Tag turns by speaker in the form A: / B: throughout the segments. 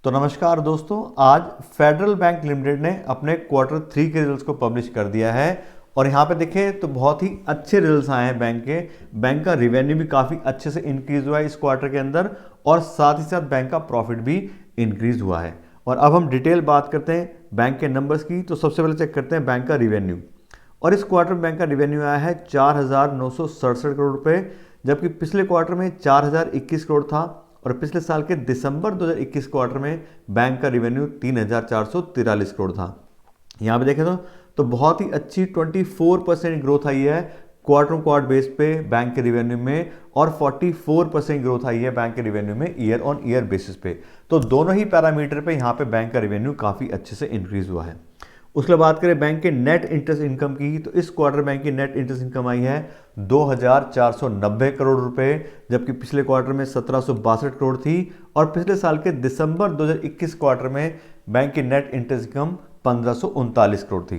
A: तो नमस्कार दोस्तों, आज फेडरल बैंक लिमिटेड ने अपने Q3 के रिजल्ट्स को पब्लिश कर दिया है और यहाँ पे देखें तो बहुत ही अच्छे रिजल्ट्स आए हैं बैंक के। बैंक का रिवेन्यू भी काफ़ी अच्छे से इंक्रीज हुआ है इस क्वार्टर के अंदर और साथ ही साथ बैंक का प्रॉफिट भी इंक्रीज हुआ है। और अब हम डिटेल बात करते हैं बैंक के नंबर्स की। तो सबसे पहले चेक करते हैं बैंक का रिवेन्यू। और इस क्वार्टर में बैंक का रिवेन्यू आया है 4,967 करोड़ रुपये, जबकि पिछले क्वार्टर में 4,021 करोड़ था और पिछले साल के दिसंबर 2021 क्वार्टर में बैंक का रिवेन्यू 3,443 करोड़ था। यहाँ पे देखें तो बहुत ही अच्छी 24% ग्रोथ आई है क्वार्टर क्वार्टर बेस पे बैंक के रिवेन्यू में और 44% ग्रोथ आई है बैंक के रिवेन्यू में ईयर ऑन ईयर बेसिस पे। तो दोनों ही पैरामीटर पे यहाँ पे बैंक का रिवेन्यू काफ़ी अच्छे से इंक्रीज हुआ है। उसके बाद बात करें बैंक के नेट इंटरेस्ट इनकम की, तो इस क्वार्टर बैंक की नेट इंटरेस्ट इनकम आई है 2,490 करोड़ रुपए, जबकि पिछले क्वार्टर में 1,762 करोड़ थी और पिछले साल के दिसंबर 2021 क्वार्टर में बैंक की नेट इंटरेस्ट इनकम 1,539 करोड़ थी।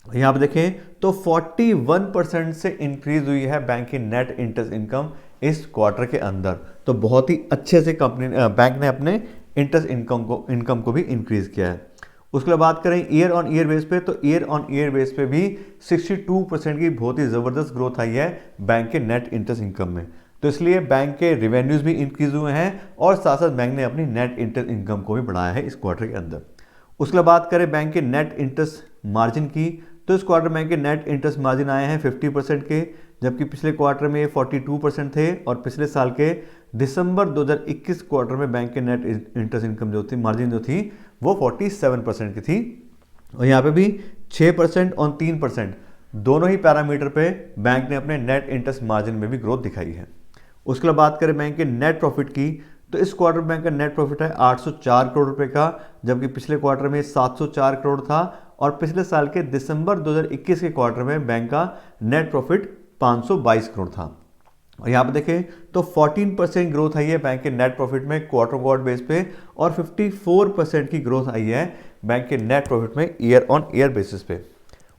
A: यहाँ पे देखें तो 41% से इंक्रीज हुई है बैंक की नेट इंटरेस्ट इनकम इस क्वार्टर के अंदर। तो बहुत ही अच्छे से बैंक ने अपने इंटरेस्ट इनकम को भी इंक्रीज किया है। उसके बाद बात करें ईयर ऑन ईयर बेस पे, तो ईयर ऑन ईयर बेस पे भी 62% की बहुत ही ज़बरदस्त ग्रोथ आई है बैंक के नेट इंटरेस्ट इनकम में। तो इसलिए बैंक के रिवेन्यूज भी इंक्रीज हुए हैं और साथ साथ बैंक ने अपनी नेट इंटरेस्ट इनकम को भी बढ़ाया है इस क्वार्टर के अंदर। उसके बाद बात करें बैंक के नेट इंटरेस्ट मार्जिन की, तो इस क्वार्टर बैंक के नेट इंटरेस्ट मार्जिन आए हैं 50% के, जबकि पिछले क्वार्टर में ये 42% थे और पिछले साल के दिसंबर 2021 क्वार्टर में बैंक के नेट इंटरेस्ट इनकम जो थी मार्जिन जो थी वो 47% की थी। और यहाँ पे भी 6% और 3% दोनों ही पैरामीटर पे बैंक ने अपने नेट इंटरेस्ट मार्जिन में भी ग्रोथ दिखाई है। उसके बाद बात करें बैंक के नेट प्रॉफिट की, तो इस क्वार्टर बैंक का नेट प्रॉफिट है 804 करोड़ रुपए का, जबकि पिछले क्वार्टर में 704 करोड़ था और पिछले साल के दिसंबर 2021 के क्वार्टर में बैंक का नेट प्रॉफिट 522 करोड़ था। और यहाँ पे देखें तो 14% ग्रोथ आई है बैंक के नेट प्रॉफिट में क्वार्टर क्वार्टर बेस पे और 54% की ग्रोथ आई है बैंक के नेट प्रॉफिट में ईयर ऑन ईयर बेसिस पे।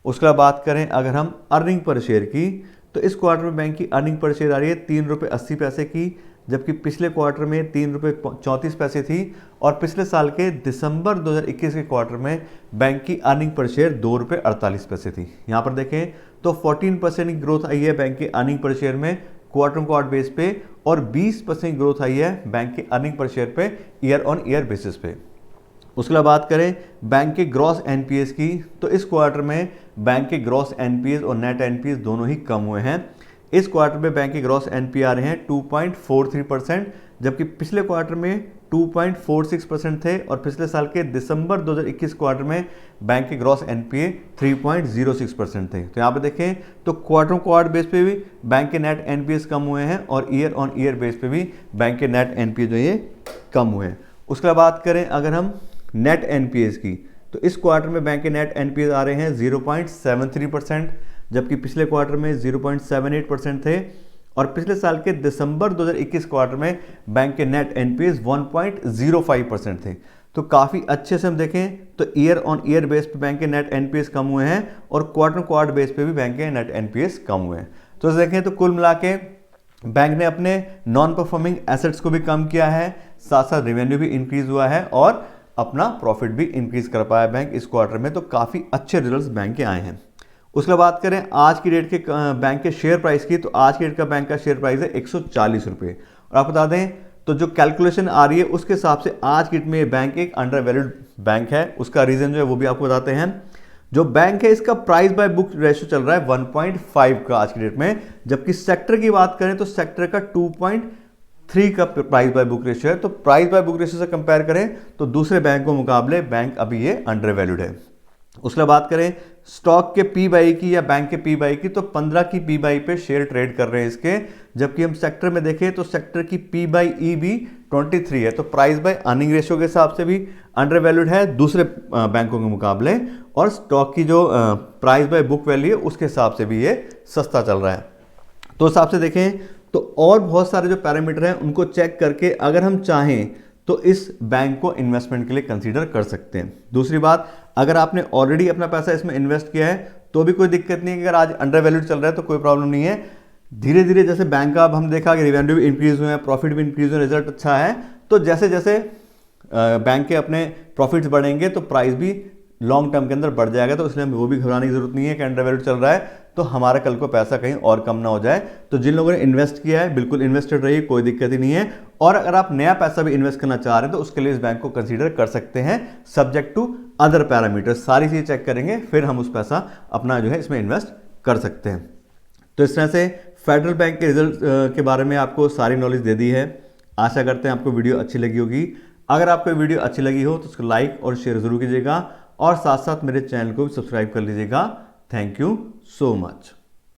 A: उसके बाद बात करें अगर हम अर्निंग पर शेयर की, तो इस क्वार्टर में बैंक की अर्निंग पर शेयर आ रही है 3.80 रुपये की, जबकि पिछले क्वार्टर में 3.34 रुपये थी और पिछले साल के दिसंबर 2021 के क्वार्टर में बैंक की अर्निंग पर शेयर 2.48 रुपये थी। यहाँ पर देखें तो 14% की ग्रोथ आई है बैंक की अर्निंग पर शेयर में क्वार्टर क्वार्टर बेस पे और 20% ग्रोथ आई है बैंक के अर्निंग पर शेयर पे ईयर ऑन ईयर बेसिस पे। उसके बाद बात करें बैंक के ग्रॉस एनपीएस की, तो इस क्वार्टर में बैंक के ग्रॉस एनपीएस और नेट एनपीएस दोनों ही कम हुए हैं। इस क्वार्टर में बैंक के ग्रॉस एनपीए आ रहे हैं 2.43%, जबकि पिछले क्वार्टर में 2.46% थे और पिछले साल के दिसंबर 2021 क्वार्टर में बैंक के ग्रॉस एनपीए 3.06% थे। तो यहाँ पे देखें तो क्वार्टर क्वार्टर बेस पे भी बैंक के नेट एनपीएस कम हुए हैं और ईयर ऑन ईयर बेस पे भी बैंक के नेट एनपीए जो ये कम हुए हैं। उसके बाद बात करें अगर हम नेट एनपीएस की, तो इस क्वार्टर में बैंक के नेट एनपीएस आ रहे हैं 0.73%, जबकि पिछले क्वार्टर में 0.78% थे और पिछले साल के दिसंबर 2021 क्वार्टर में बैंक के नेट एनपीएस 1.05% थे। तो काफ़ी अच्छे से हम देखें तो ईयर ऑन ईयर बेस पे बैंक के नेट एनपीएस कम हुए हैं और क्वार्टर क्वार्टर बेस पे भी बैंक के नेट एनपीएस कम हुए हैं। तो देखें तो कुल मिला के बैंक ने अपने नॉन परफॉर्मिंग एसेट्स को भी कम किया है, साथ साथ रेवेन्यू भी इंक्रीज हुआ है और अपना प्रॉफिट भी इंक्रीज कर पाया बैंक इस क्वार्टर में। तो काफ़ी अच्छे रिजल्ट्स बैंक के आए हैं। उसके बाद बात करें आज की डेट के बैंक के शेयर प्राइस की, तो आज की डेट का बैंक का शेयर प्राइस है 140 रुपये। और आप बता दें तो जो कैलकुलेशन आ रही है उसके हिसाब से आज की डेट में ये बैंक एक अंडर वैल्यूड बैंक है। उसका रीज़न जो है वो भी आपको बताते हैं। जो बैंक है इसका प्राइस बाय बुक रेशियो चल रहा है 1.5 का आज की डेट में, जबकि सेक्टर की बात करें तो सेक्टर का 2.3 का प्राइस बाय बुक रेशियो है। तो प्राइस बाय बुक रेशियो से कंपेयर करें तो दूसरे बैंक के मुकाबले बैंक अभी ये अंडर वैल्यूड है। उसके बाद बात करें स्टॉक के पी बाई की या बैंक के पी बाई की, तो 15 की पी बाई पे शेयर ट्रेड कर रहे हैं इसके, जबकि हम सेक्टर में देखें तो सेक्टर की पी बाई ई भी 23 है। तो प्राइस बाय अर्निंग रेशियो के हिसाब से भी अंडर वैल्यूड है दूसरे बैंकों के मुकाबले और स्टॉक की जो प्राइस बाय बुक वैल्यू है उसके हिसाब से भी ये सस्ता चल रहा है। तो हिसाब से देखें तो और बहुत सारे जो पैरामीटर हैं उनको चेक करके अगर हम चाहें तो इस बैंक को इन्वेस्टमेंट के लिए कंसीडर कर सकते हैं। दूसरी बात, अगर आपने ऑलरेडी अपना पैसा इसमें इन्वेस्ट किया है तो भी कोई दिक्कत नहीं है कि अगर आज अंडर वैल्यूड चल रहा है तो कोई प्रॉब्लम नहीं है। धीरे धीरे जैसे बैंक का अब हम देखा कि रिवेन्यू भी इंक्रीज हुए हैं, प्रॉफिट भी इंक्रीज हुए, रिजल्ट अच्छा है, तो जैसे जैसे बैंक के अपने प्रॉफिट्स बढ़ेंगे तो प्राइस भी लॉन्ग टर्म के अंदर बढ़ जाएगा, तो इसलिए हमें वो भी घबराने की जरूरत नहीं है कि अंडर वैल्यू चल रहा है तो हमारा कल को पैसा कहीं और कम ना हो जाए। तो जिन लोगों ने इन्वेस्ट किया है बिल्कुल इन्वेस्टेड रहिए, कोई दिक्कत ही नहीं है। और अगर आप नया पैसा भी इन्वेस्ट करना चाह रहे हैं तो उसके लिए इस बैंक को कंसीडर कर सकते हैं, सब्जेक्ट टू अदर पैरामीटर्स। सारी चीज़ चेक करेंगे फिर हम उस पैसा अपना जो है इसमें इन्वेस्ट कर सकते हैं। तो इस तरह से फेडरल बैंक के रिजल्ट के बारे में आपको सारी नॉलेज दे दी है। आशा करते हैं आपको वीडियो अच्छी लगी होगी। अगर आपको वीडियो अच्छी लगी हो तो उसको लाइक और शेयर जरूर कीजिएगा और साथ साथ मेरे चैनल को भी सब्सक्राइब कर लीजिएगा। Thank you so much.